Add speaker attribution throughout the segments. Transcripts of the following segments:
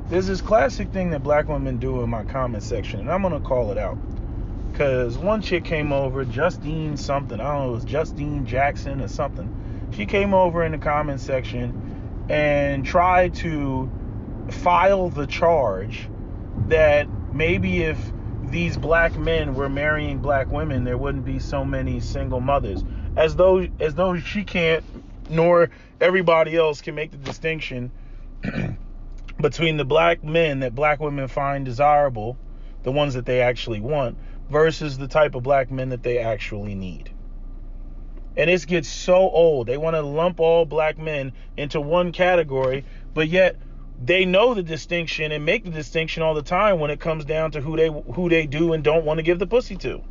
Speaker 1: There's this classic thing that black women do in my comment section, and I'm gonna call it out. Cause one chick came over, Justine something, I don't know, it was Justine Jackson or something. She came over in the comment section and tried to file the charge that maybe if these black men were marrying black women, there wouldn't be so many single mothers. As though she can't, nor everybody else can make the distinction between the black men that black women find desirable, the ones that they actually want, versus the type of black men that they actually need. And this gets so old. They want to lump all black men into one category, but yet they know the distinction and make the distinction all the time when it comes down to who they do and don't want to give the pussy to.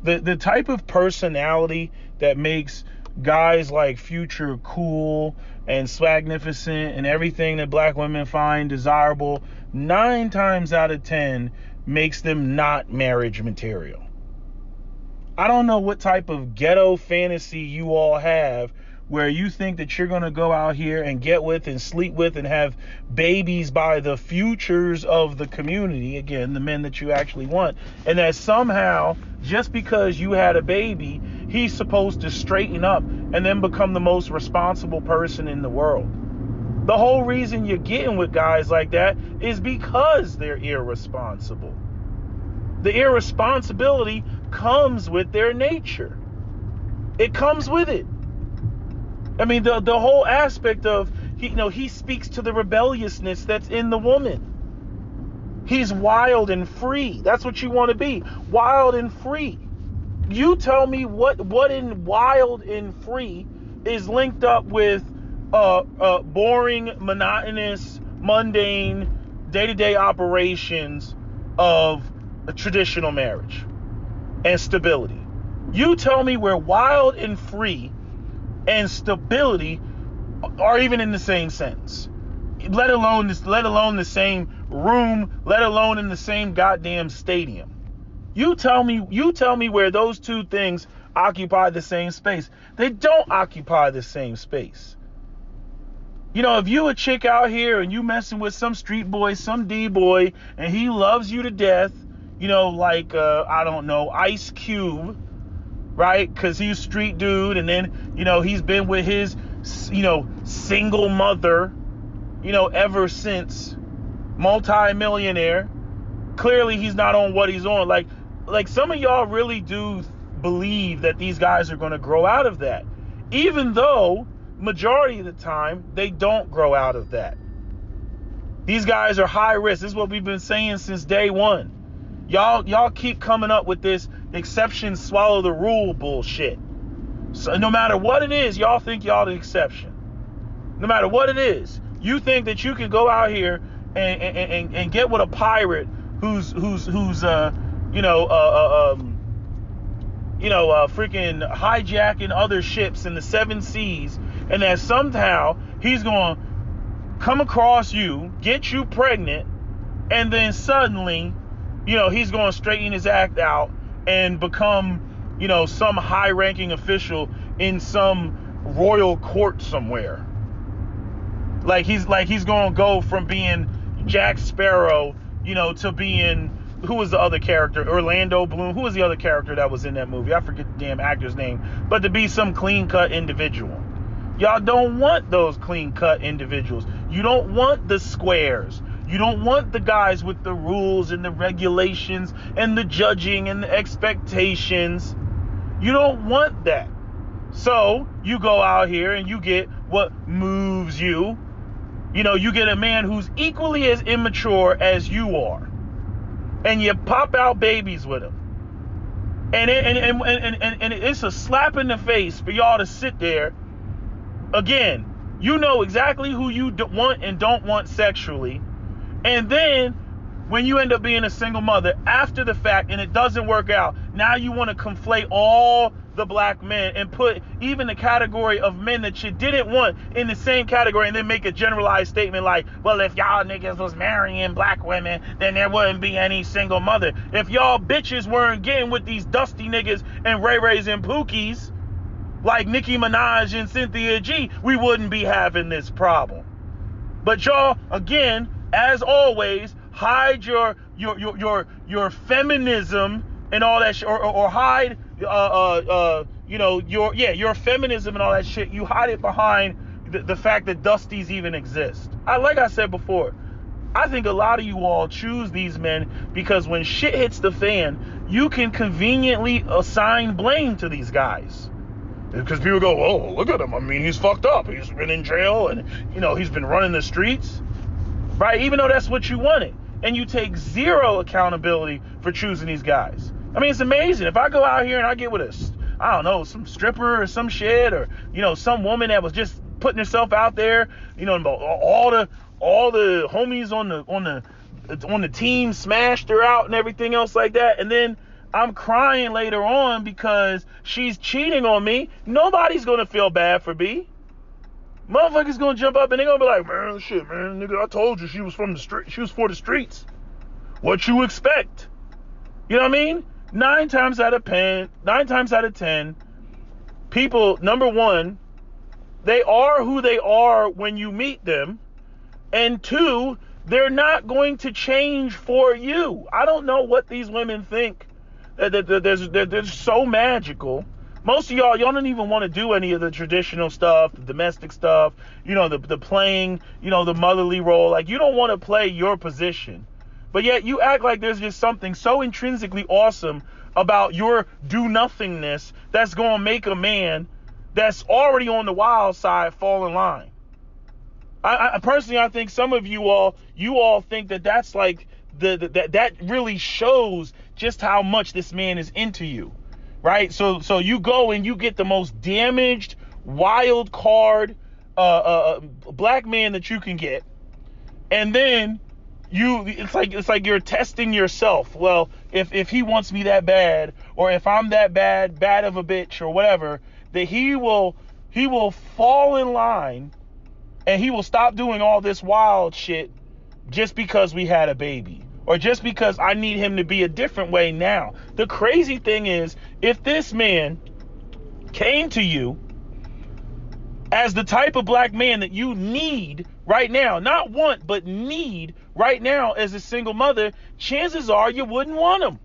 Speaker 1: The type of personality that makes guys like Future cool and swagnificent and everything that black women find desirable, 9 times out of 10 makes them not marriage material. I don't know what type of ghetto fantasy you all have where you think that you're going to go out here and get with and sleep with and have babies by the futures of the community, again, the men that you actually want, and that somehow, just because you had a baby, he's supposed to straighten up and then become the most responsible person in the world. The whole reason you're getting with guys like that is because they're irresponsible. The irresponsibility comes with their nature. It comes with it. I mean, the whole aspect of, he speaks to the rebelliousness that's in the woman. He's wild and free. That's what you want to be. Wild and free. You tell me what in wild and free is linked up with boring, monotonous, mundane, day-to-day operations of a traditional marriage and stability. You tell me where wild and free and stability are even in the same sentence, let alone the same room, let alone in the same goddamn stadium. You tell me where those two things occupy the same space. They don't occupy the same space. If you a chick out here and you messing with some street boy, some D-boy, and he loves you to death, like I don't know, Ice Cube, right? Because he's a street dude, and then he's been with his single mother ever since, multi-millionaire. Clearly he's not on what he's on. Like some of y'all really do believe that these guys are going to grow out of that, even though majority of the time they don't grow out of that. These guys are high risk. This is what we've been saying since day one. Y'all keep coming up with this exception swallow the rule bullshit. So no matter what it is, y'all think y'all the exception. No matter what it is, you think that you can go out here and get with a pirate who's freaking hijacking other ships in the 7 seas, and that somehow he's going to come across you, get you pregnant, and then suddenly he's going to straighten his act out and become, some high-ranking official in some royal court somewhere. Like he's going to go from being Jack Sparrow, to being, who was the other character? Orlando Bloom. Who was the other character that was in that movie? I forget the damn actor's name. But to be some clean-cut individual. Y'all don't want those clean-cut individuals. You don't want the squares. You don't want the guys with the rules and the regulations and the judging and the expectations. You don't want that. So you go out here and you get what moves you. You get a man who's equally as immature as you are. And you pop out babies with him. And it's a slap in the face for y'all to sit there. Again, you know exactly who you want and don't want sexually. And then when you end up being a single mother after the fact and it doesn't work out, now you want to conflate all the black men and put even the category of men that you didn't want in the same category, and then make a generalized statement like, well, if y'all niggas was marrying black women, then there wouldn't be any single mother. If y'all bitches weren't getting with these dusty niggas and Ray Rays and Pookies like Nicki Minaj and Cynthia G, we wouldn't be having this problem. But y'all, again, as always, hide your feminism and all that shit, or hide your feminism and all that shit. You hide it behind the fact that Dusties even exist. Like I said before, I think a lot of you all choose these men because when shit hits the fan, you can conveniently assign blame to these guys. Because people go, oh, look at him. I mean, he's fucked up. He's been in jail and, he's been running the streets. Right? Even though that's what you wanted. And you take zero accountability for choosing these guys. I mean, it's amazing. If I go out here and I get with some stripper or some shit, or, some woman that was just putting herself out there, all the homies on the team smashed her out and everything else like that, and then I'm crying later on because she's cheating on me, nobody's gonna feel bad for me. Motherfuckers gonna jump up and they're gonna be like, man, shit, man, nigga, I told you she was from the street, she was for the streets. What you expect? You know what I mean? 9 times out of 10, people, number one, they are who they are when you meet them, and 2, they're not going to change for you. I don't know what these women think that they're so magical. Most of y'all don't even want to do any of the traditional stuff, the domestic stuff, the playing, the motherly role. Like, you don't want to play your position. But yet you act like there's just something so intrinsically awesome about your do-nothingness that's going to make a man that's already on the wild side fall in line. I personally, I think some of you all think that's like that really shows just how much this man is into you, right? So you go and you get the most damaged, wild card black man that you can get, and then it's like you're testing yourself. Well, if he wants me that bad, or if I'm that bad of a bitch or whatever, that he will fall in line. And he will stop doing all this wild shit just because we had a baby, or just because I need him to be a different way now. The crazy thing is, if this man came to you as the type of black man that you need right now, not want, but need right now as a single mother, chances are you wouldn't want him.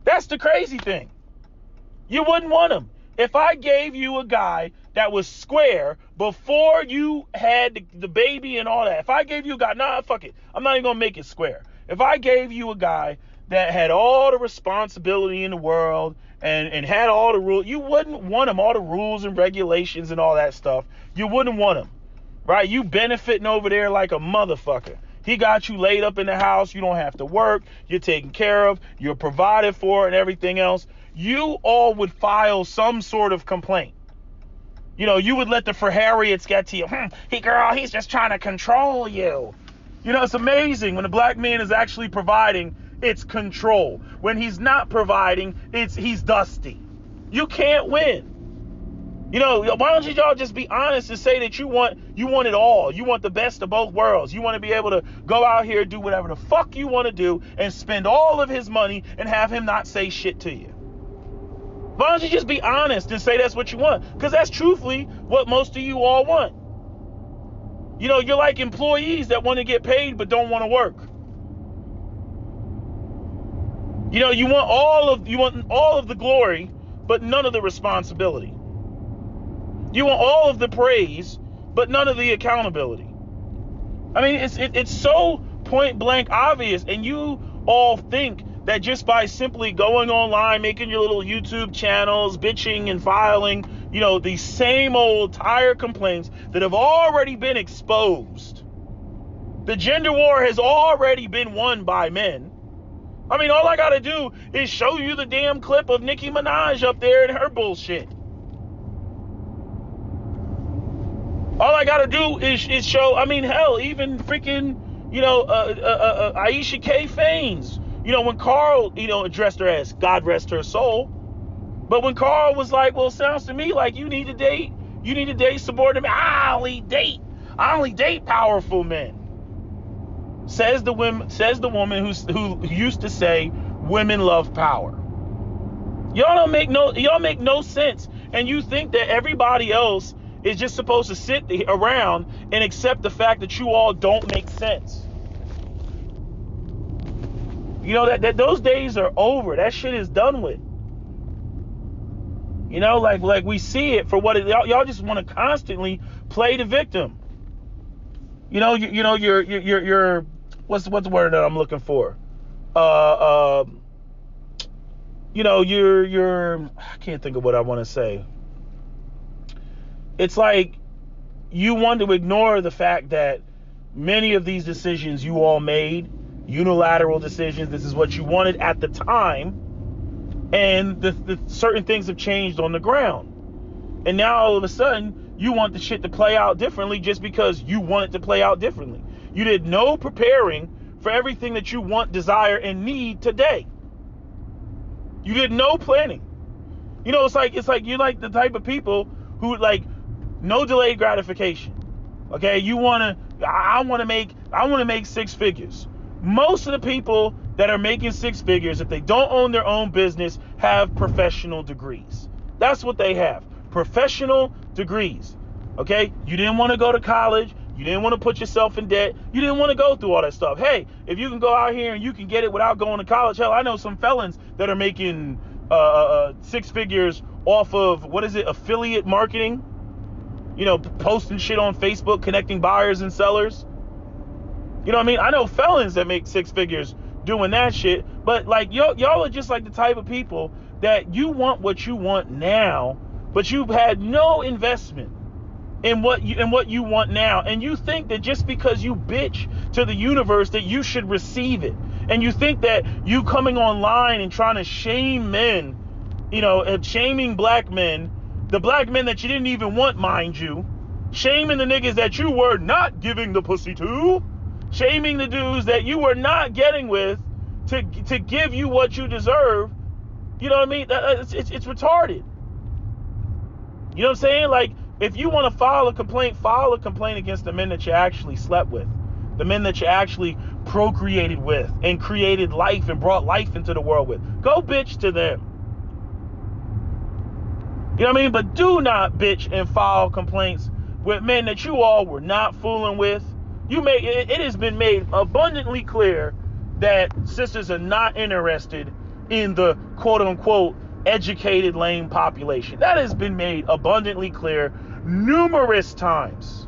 Speaker 1: That's the crazy thing. You wouldn't want him. If I gave you a guy that was square before you had the baby and all that, if I gave you a guy, fuck it, I'm not even gonna make it square. If I gave you a guy that had all the responsibility in the world and had all the rules, you wouldn't want him. All the rules and regulations and all that stuff, you wouldn't want him, right? You benefiting over there like a motherfucker. He got you laid up in the house. You don't have to work. You're taken care of. You're provided for and everything else. You all would file some sort of complaint. You would let the Harriets get to you. He's just trying to control you. It's amazing when a black man is actually providing, it's control. When he's not providing, he's dusty. You can't win. Why don't y'all just be honest and say that you want it all. You want the best of both worlds. You want to be able to go out here, do whatever the fuck you want to do, and spend all of his money and have him not say shit to you. Why don't you just be honest and say that's what you want? Because that's truthfully what most of you all want. You're like employees that want to get paid but don't want to work. You want all of the glory but none of the responsibility. You want all of the praise but none of the accountability. I mean, it's so point blank obvious, and you all think that just by simply going online, making your little YouTube channels, bitching and filing, these same old tired complaints that have already been exposed. The gender war has already been won by men. I mean, all I gotta do is show you the damn clip of Nicki Minaj up there and her bullshit. All I gotta do is show, hell, even freaking, Aisha K. Faines. When Carl, addressed her as, God rest her soul. But when Carl was like, well, it sounds to me like you need to date subordinate men. I only date powerful men. Says the woman who used to say women love power. Y'all make no sense. And you think that everybody else is just supposed to sit around and accept the fact that you all don't make sense. You know, that those days are over. That shit is done with. You know, like we see it for what it, y'all just want to constantly play the victim. You know, you're what's the word that I'm looking for? You know, you're I can't think of what I want to say. It's like you want to ignore the fact that many of these decisions you all made, unilateral decisions, this is what you wanted at the time, and the certain things have changed on the ground. And now all of a sudden, you want the shit to play out differently just because you want it to play out differently. You did no preparing for everything that you want, desire, and need today. You did no planning. You know, it's like you're like the type of people who like no delayed gratification. Okay, I want to make six figures. Most of the people that are making six figures, if they don't own their own business, have professional degrees. That's what they have. Professional degrees. Okay? You didn't want to go to college. You didn't want to put yourself in debt. You didn't want to go through all that stuff. Hey, if you can go out here and you can get it without going to college, hell, I know some felons that are making six figures off of, affiliate marketing? You know, posting shit on Facebook, connecting buyers and sellers. You know what I mean? I know felons that make six figures doing that shit. But like y'all are just like the type of people that you want what you want now, but you've had no investment in what you want now. And you think that just because you bitch to the universe that you should receive it. And you think that you coming online and trying to shame men, you know, shaming black men, the black men that you didn't even want, mind you, shaming the niggas that you were not giving the pussy to, shaming the dudes that you were not getting with to give you what you deserve. You know what I mean? It's retarded. You know what I'm saying? Like, if you want to file a complaint against the men that you actually slept with, the men that you actually procreated with and created life and brought life into the world with. Go bitch to them. You know what I mean? But do not bitch and file complaints with men that you all were not fooling with. It has been made abundantly clear that sisters are not interested in the quote unquote educated lame population. That has been made abundantly clear numerous times.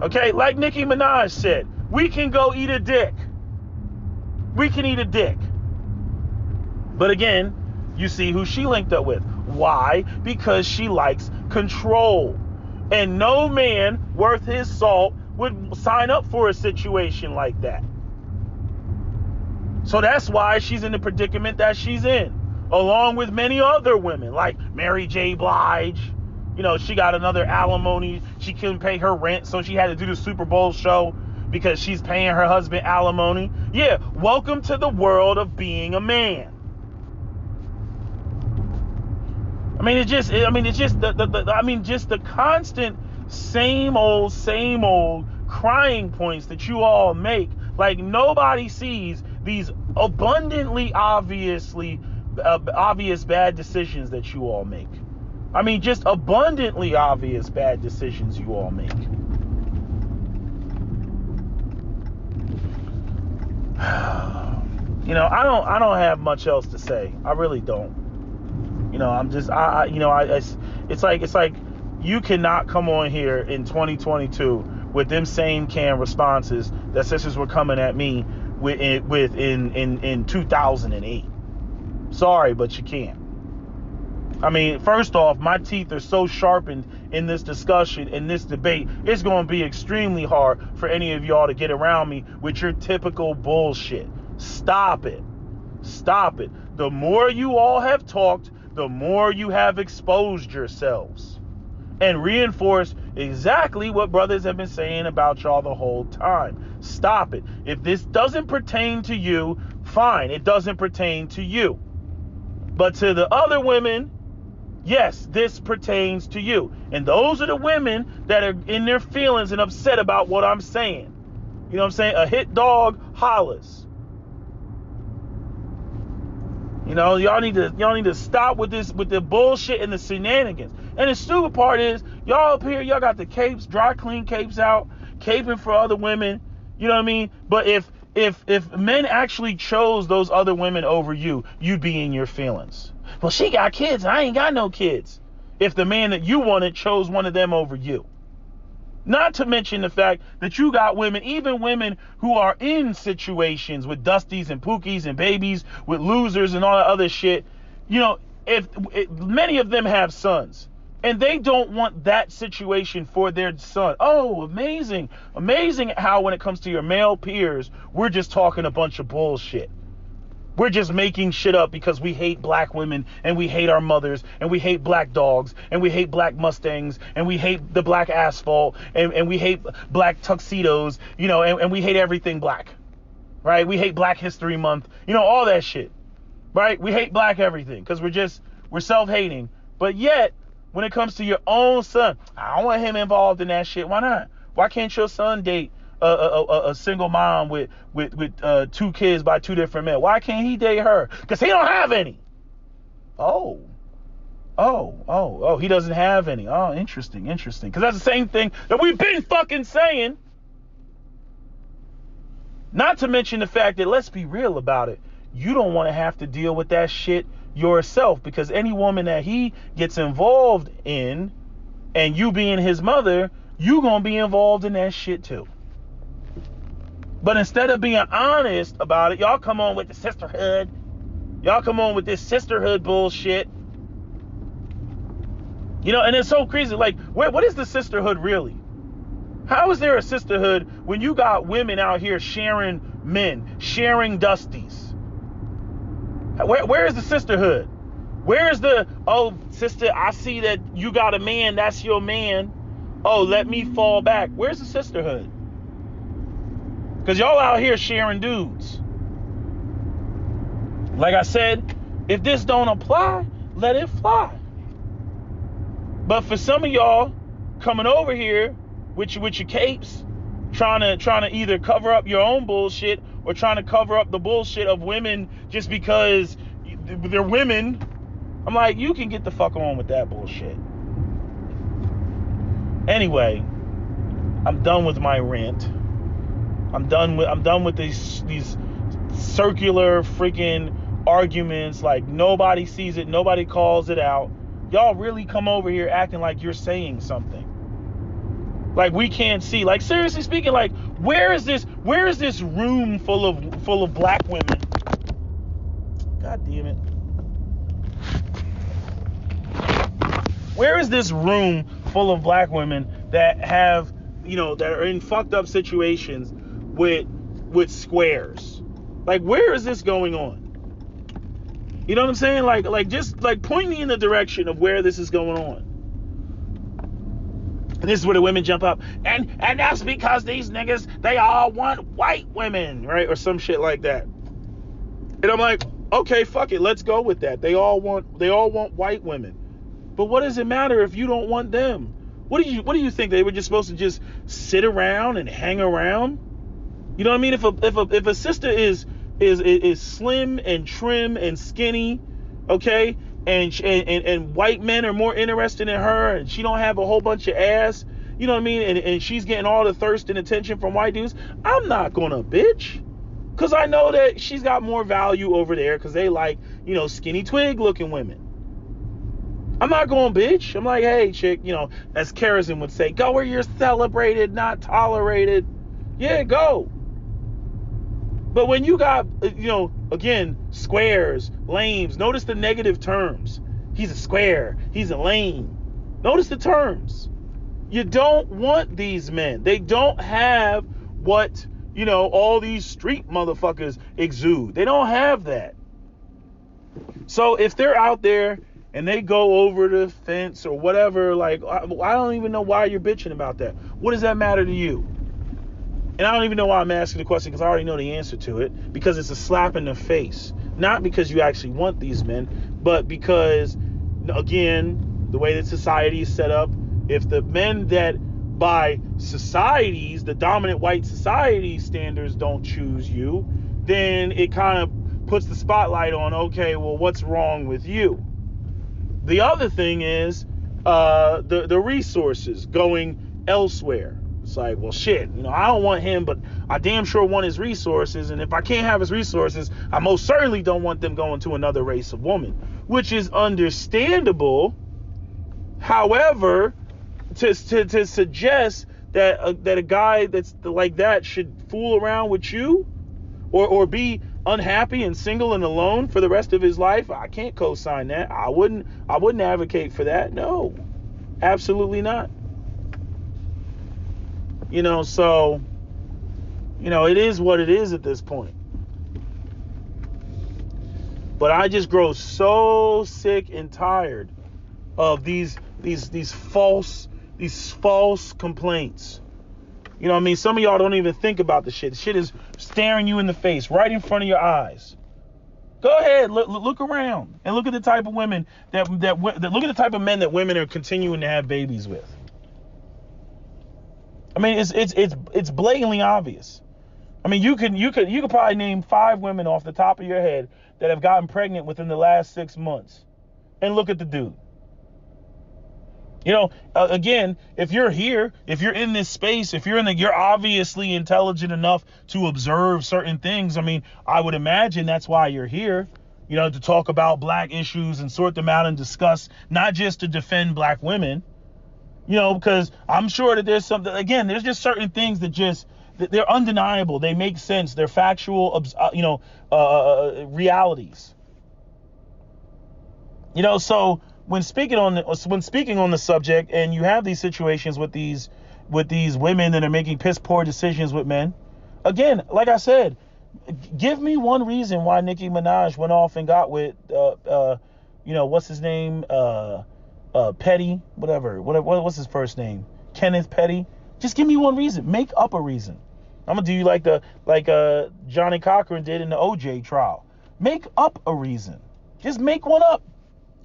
Speaker 1: Okay, like Nicki Minaj said, we can go eat a dick. We can eat a dick. But again, you see who she linked up with. Why? Because she likes control. And no man worth his salt would sign up for a situation like that. So that's why she's in the predicament that she's in, along with many other women, like Mary J. Blige. You know, she got another alimony. She couldn't pay her rent, so she had to do the Super Bowl show because she's paying her husband alimony. Yeah, welcome to the world of being a man. It's just the constant same old crying points that you all make. Like, nobody sees these abundantly obvious bad decisions that you all make. I mean, just abundantly obvious bad decisions you all make. You know, I don't have much else to say. I really don't. You know, it's like you cannot come on here in 2022 with them same canned responses that sisters were coming at me with in 2008. Sorry, but you can't. I mean, first off, my teeth are so sharpened in this discussion, in this debate, it's going to be extremely hard for any of y'all to get around me with your typical bullshit. Stop it. Stop it. The more you all have talked, the more you have exposed yourselves and reinforced exactly what brothers have been saying about y'all the whole time. Stop it. If this doesn't pertain to you, fine, it doesn't pertain to you. But to the other women, yes, this pertains to you. And those are the women that are in their feelings and upset about what I'm saying. You know what I'm saying? A hit dog hollers. You know, y'all need to stop with the bullshit and the shenanigans. And the stupid part is, y'all up here, y'all got the capes, dry clean capes out, caping for other women. You know what I mean? But if if men actually chose those other women over you, you'd be in your feelings. Well, she got kids and I ain't got no kids. If the man that you wanted chose one of them over you. Not to mention the fact that you got women, even women who are in situations with Dusties and Pookies and babies, with losers and all that other shit. You know, if many of them have sons and they don't want that situation for their son. Oh, amazing. Amazing how when it comes to your male peers, we're just talking a bunch of bullshit. We're just making shit up because we hate black women and we hate our mothers and we hate black dogs and we hate black Mustangs and we hate the black asphalt and we hate black tuxedos, you know, and we hate everything black, right? We hate Black History Month, you know, all that shit, right? We hate black everything because we're self-hating. But yet, when it comes to your own son, I don't want him involved in that shit. Why not? Why can't your son date a single mom with 2 kids by 2 different men? Why can't he date her? Because he don't have any. Oh, he doesn't have any. Oh, interesting. Because that's the same thing that we've been fucking saying. Not to mention the fact that, let's be real about it, you don't want to have to deal with that shit yourself, because any woman that he gets involved in, and you being his mother, you gonna be involved in that shit too. But instead of being honest about it, y'all come on with the sisterhood. Y'all come on with this sisterhood bullshit. You know, and it's so crazy. Like, what is the sisterhood really? How is there a sisterhood when you got women out here sharing men, sharing Dusties? Where is the sisterhood? Where is the, oh, sister, I see that you got a man, that's your man. Oh, let me fall back. Where's the sisterhood? Because y'all out here sharing dudes. Like I said, if this don't apply, let it fly. But for some of y'all coming over here with your capes, trying to either cover up your own bullshit or trying to cover up the bullshit of women just because they're women, I'm like, you can get the fuck on with that bullshit. Anyway, I'm done with my rant. I'm done with these circular freaking arguments. Like, nobody sees it, nobody calls it out. Y'all really come over here acting like you're saying something. Like, we can't see. Like, seriously speaking, like, where is this room full of black women? God damn it. Where is this room full of black women that have, you know, that are in fucked up situations with squares? Like, where is this going on? You know what I'm saying? Like just like point me in the direction of where this is going on. And this is where the women jump up. And that's because these niggas, they all want white women, right? Or some shit like that. And I'm like, okay, fuck it, let's go with that. They all want white women. But what does it matter if you don't want them? What do you think? They were just supposed to just sit around and hang around? You know what I mean? If a sister is slim and trim and skinny, okay, and white men are more interested in her, and she don't have a whole bunch of ass, you know what I mean? And she's getting all the thirst and attention from white dudes, I'm not gonna bitch. Because I know that she's got more value over there because they like, you know, skinny twig looking women. I'm not going bitch. I'm like, hey, chick, you know, as Kerrison would say, go where you're celebrated, not tolerated. Yeah, go. But when you got, you know, again, squares, lames, notice the negative terms. He's a square. He's a lame. Notice the terms. You don't want these men. They don't have what, you know, all these street motherfuckers exude. They don't have that. So if they're out there and they go over the fence or whatever, like, I don't even know why you're bitching about that. What does that matter to you? And I don't even know why I'm asking the question, because I already know the answer to it. Because it's a slap in the face. Not because you actually want these men, but because, again, the way that society is set up, if the men that by society's, the dominant white society standards, don't choose you, then it kind of puts the spotlight on, okay, well, what's wrong with you? The other thing is the resources going elsewhere. It's like, well, shit, you know, I don't want him, but I damn sure want his resources. And if I can't have his resources, I most certainly don't want them going to another race of woman, which is understandable. However, to suggest that a guy that's like that should fool around with you or be unhappy and single and alone for the rest of his life, I can't co-sign that. I wouldn't advocate for that. No, absolutely not. So, it is what it is at this point. But I just grow so sick and tired of these false complaints. Some of y'all don't even think about the shit. The shit is staring you in the face, right in front of your eyes. Go ahead, look around and look at the type of women that look at the type of men that women are continuing to have babies with. It's blatantly obvious. You could probably name 5 women off the top of your head that have gotten pregnant within the last 6 months, and look at the dude. Again, if you're here, if you're in this space, if you're obviously intelligent enough to observe certain things. I would imagine that's why you're here, to talk about black issues and sort them out and discuss, not just to defend black women, because I'm sure that there's something, again, there's just certain things that they're undeniable. They make sense. They're factual, realities. So when speaking on the subject, and you have these situations with these women that are making piss poor decisions with men, again, like I said, give me one reason why Nicki Minaj went off and got with what's his name, Petty, what's his first name, Kenneth Petty. Just give me one reason. Make up a reason. I'm gonna do you like Johnny Cochran did in the OJ trial. Make up a reason. Just make one up.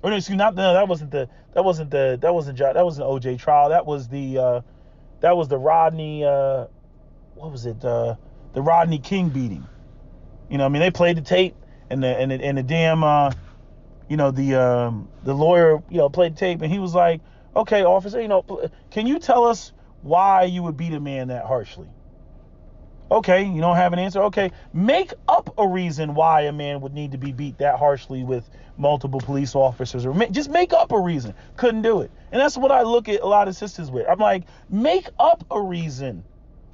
Speaker 1: Or no, excuse me, that wasn't the OJ trial. That was the Rodney the Rodney King beating. They played the tape, and the damn the lawyer played the tape, and he was like, "Okay, officer, can you tell us why you would beat a man that harshly?" Okay, you don't have an answer. Okay, make up a reason why a man would need to be beat that harshly with multiple police officers, or just make up a reason. Couldn't do it. And that's what I look at a lot of sisters with. I'm like, make up a reason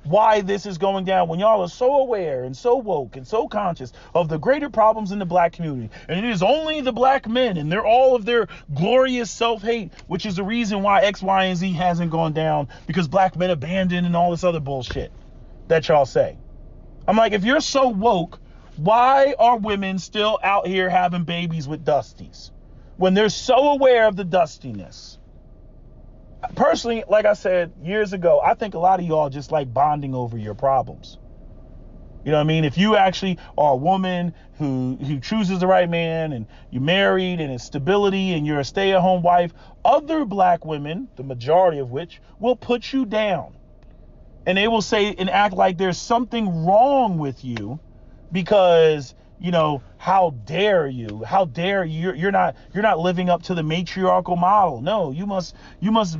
Speaker 1: why this is going down when y'all are so aware and so woke and so conscious of the greater problems in the black community. And it is only the black men and they're all of their glorious self-hate, which is the reason why X, Y, and Z hasn't gone down, because black men abandoned and all this other bullshit that y'all say. I'm like, if you're so woke, why are women still out here having babies with dusties when they're so aware of the dustiness? Personally, like I said years ago, I think a lot of y'all just like bonding over your problems. If you actually are a woman who chooses the right man, and you're married and it's stability and you're a stay-at-home wife, other black women, the majority of which, will put you down. And they will say and act like there's something wrong with you because, how dare you? How dare you? You're not living up to the matriarchal model. No, you must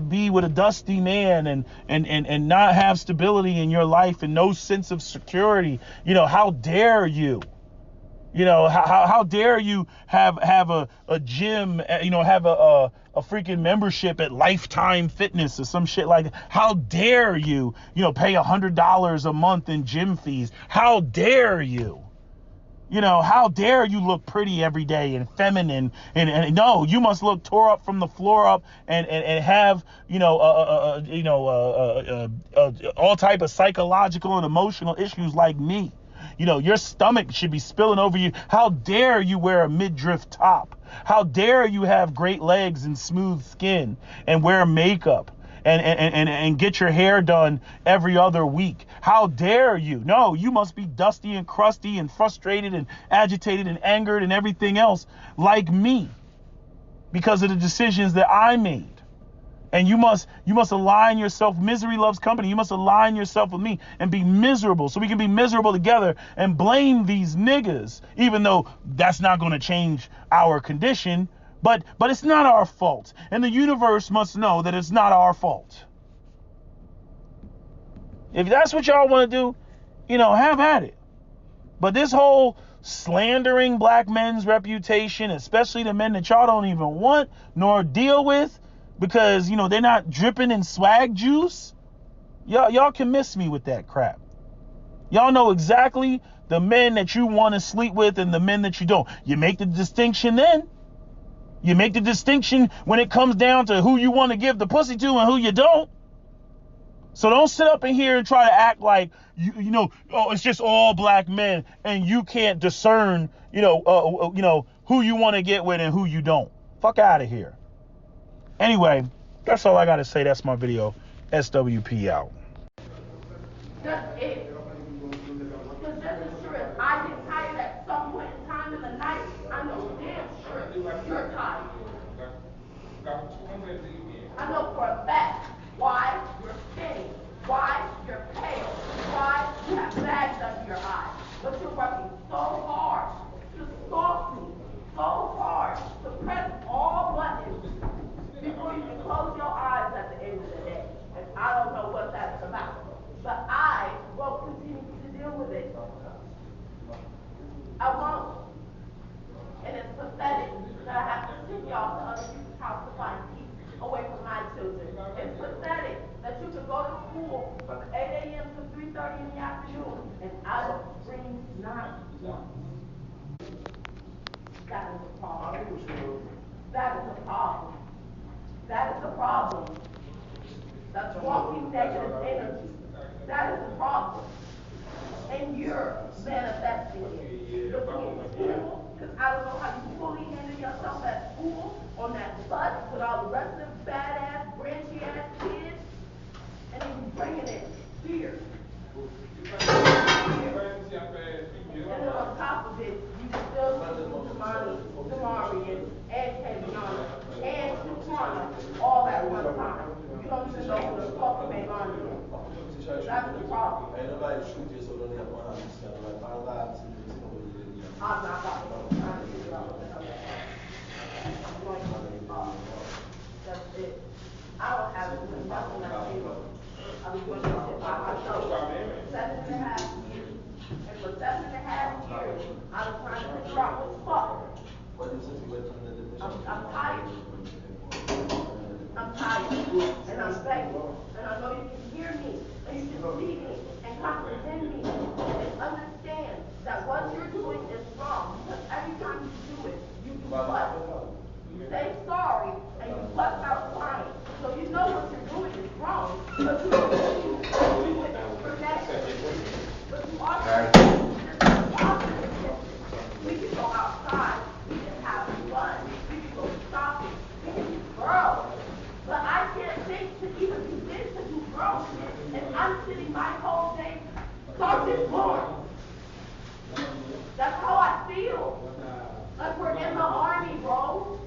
Speaker 1: be with a dusty man and not have stability in your life and no sense of security. How dare you? How dare you have a gym, have a freaking membership at Lifetime Fitness or some shit like that? How dare you, pay $100 a month in gym fees? How dare you? How dare you look pretty every day and feminine and no, you must look tore up from the floor up and have, all type of psychological and emotional issues like me. Your stomach should be spilling over you. How dare you wear a midriff top? How dare you have great legs and smooth skin and wear makeup and get your hair done every other week? How dare you? No, you must be dusty and crusty and frustrated and agitated and angered and everything else like me because of the decisions that I made. And you must align yourself. Misery loves company. You must align yourself with me and be miserable so we can be miserable together and blame these niggas, even though that's not going to change our condition. But it's not our fault. And the universe must know that it's not our fault. If that's what y'all want to do, Have at it. But this whole slandering black men's reputation, especially the men that y'all don't even want nor deal with because, they're not dripping in swag juice, y'all can miss me with that crap. Y'all know exactly the men that you want to sleep with and the men that you don't. You make the distinction then. You make the distinction when it comes down to who you want to give the pussy to and who you don't. So don't sit up in here and try to act like it's just all black men and you can't discern, who you want to get with and who you don't. Fuck out of here. Anyway, that's all I got to say. That's my video. SWP out.
Speaker 2: That's it. Because just as sure as I get tired at some point in time in the night, I know damn sure you're tired. I know for a fact why you're skinny, why you're pale, why you have bags under your eyes. But you're working so hard to stalk me, so hard to press all buttons before you can close your eyes at the end of the day. And I don't know what that's about. But I will continue to deal with it. I won't. And it's pathetic that I have to send y'all to other people's house to find peace away from my children. It's pathetic that you can go to school from 8 a.m. to 3:30 in the afternoon and I don't bring not one. That is a problem. That is a problem. That is a problem. That's walking negative energy. That is the problem. And you're manifesting it. You're being evil, because I don't know how you fully handle yourself at school, on that bus, with all the rest of them badass, branchy ass kids, and then you bringing in fear. And then on top of it, you still see Damari and Kevion and Shaquana all at one time. You don't even know who the fuck they are. That's the problem. I'm not about to try to figure out what the hell that is. That's it. I don't have nothing I do. I was doing this shit by myself. 7.5 years. And for 7.5 years, I was trying to figure out what the fuck. I'm tired. I'm tired. And I'm begging. And I know you can hear me. And you can see me. And comprehend me. And understand that what you're doing is wrong. Because every time you do it, you do what? You say sorry and you bust out crying. So you know what you're doing is wrong. But you don't do it for that. But you are we can go outside, we can have fun, we can go shopping, we can be girls. But I can't think to even begin to do girl shit. And I'm sitting my whole day talking porn. That's how I feel. Like we're in the army, bro.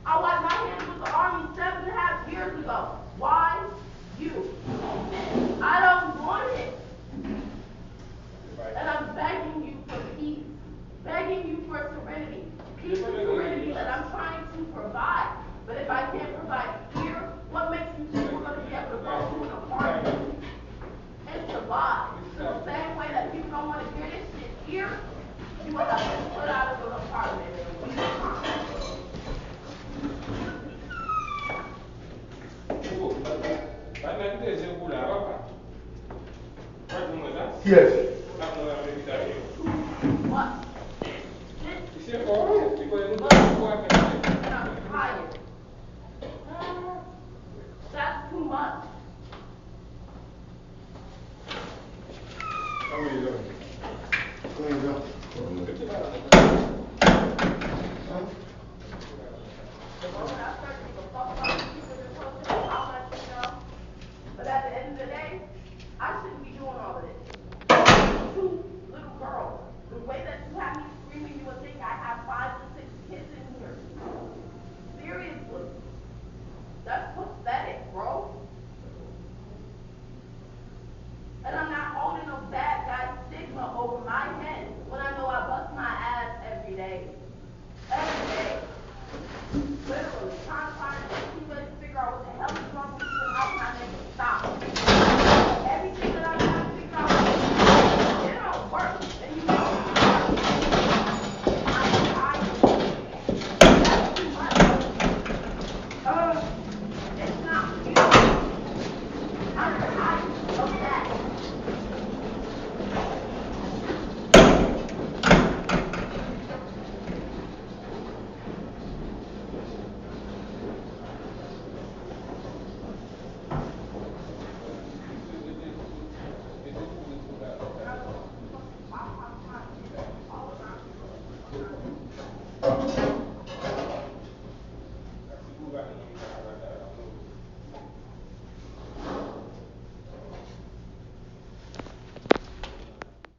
Speaker 2: I wiped my hands with the army 7.5 years ago. Why? You. I don't want it. And I'm begging you for peace, begging you for serenity, peace and serenity that I'm trying to provide. But if I can't provide here, what makes you think we're going to be able to go to an apartment and survive? The same way that people don't want to hear this shit here, you will have to put out of an apartment.
Speaker 3: Yes.
Speaker 2: What? And I'm tired. That's too much.
Speaker 3: How many of them?